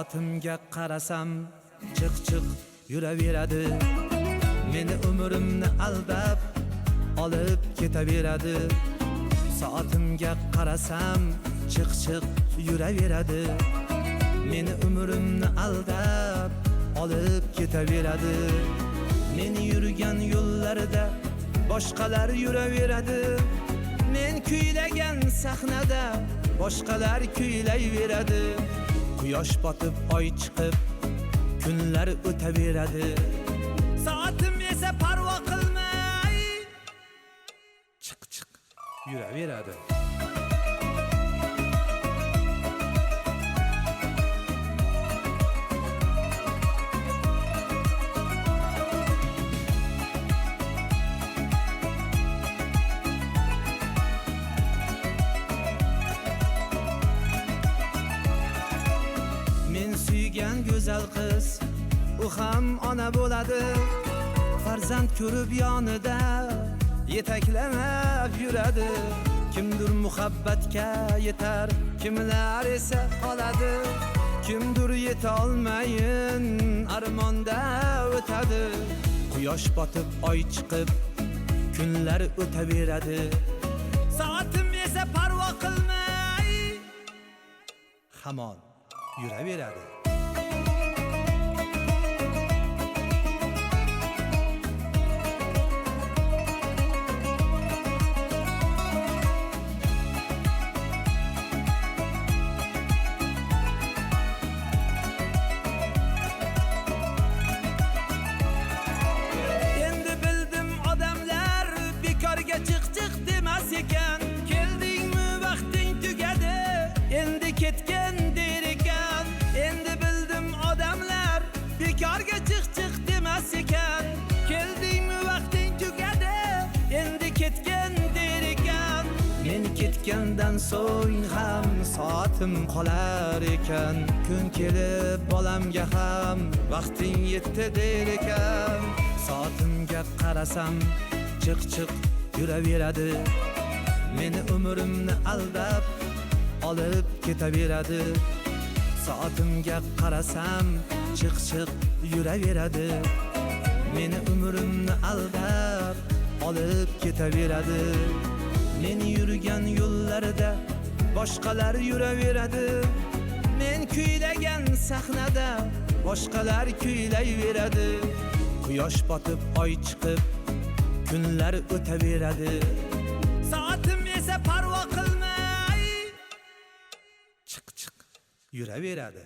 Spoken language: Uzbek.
Soatimga qarasam chiq yuraveradi. Meni umrimni aldab olib ketaveradi. Soatimga qarasam chiq yuraveradi. Meni umrimni aldab olib ketaveradi. Men yurgan yo'llarda boshqalar yuraveradi. Men kuylagan sahnada boshqalar kuylayveradi. Quyosh botib oy chiqib kunlar o'taveradi. Soatim esa parvo qilmay chiq yuraveradi. Men suygan go'zal qiz u ham ona bo'ladi. Farzand ko'rib yonida yetaklamab yuradi. Kimdir muhabbatga yetar, kimlar esa qoladi. Kimdir yeta olmayin armonda o'tadi. Quyosh botib oy chiqib kunlar o'taveradi. Soatim esa parvo qilmay hamon yuraveradi. Endi bildim odamlar bekorga chiq demas ekan. Keldingmi vaqting tugadi, endi ketgan der ekan. Endi bildim odamlar bekorga chiq demas ekan. Keldingmi vaqting tugadi, endi ketgan der ekan. Men ketgandan so'ng ham soatim qolar ekan. Kun kelib bolamga ham vaqting yetdi der ekan. Soatimga qarasam chiq yuraveradi. Meni umrimni aldab olib ketaveradi. Soatimga qarasam chiq yuraveradi. Meni umrimni aldab olib ketaveradi. Men yurgan yo'llarda boshqalar yuraveradi. Men kuylagan sahnada boshqalar kuylayveradi. Quyosh botib oy chiqib kunlar o'taveradi. Soatim esa parvo qilmay chiq yuraveradi.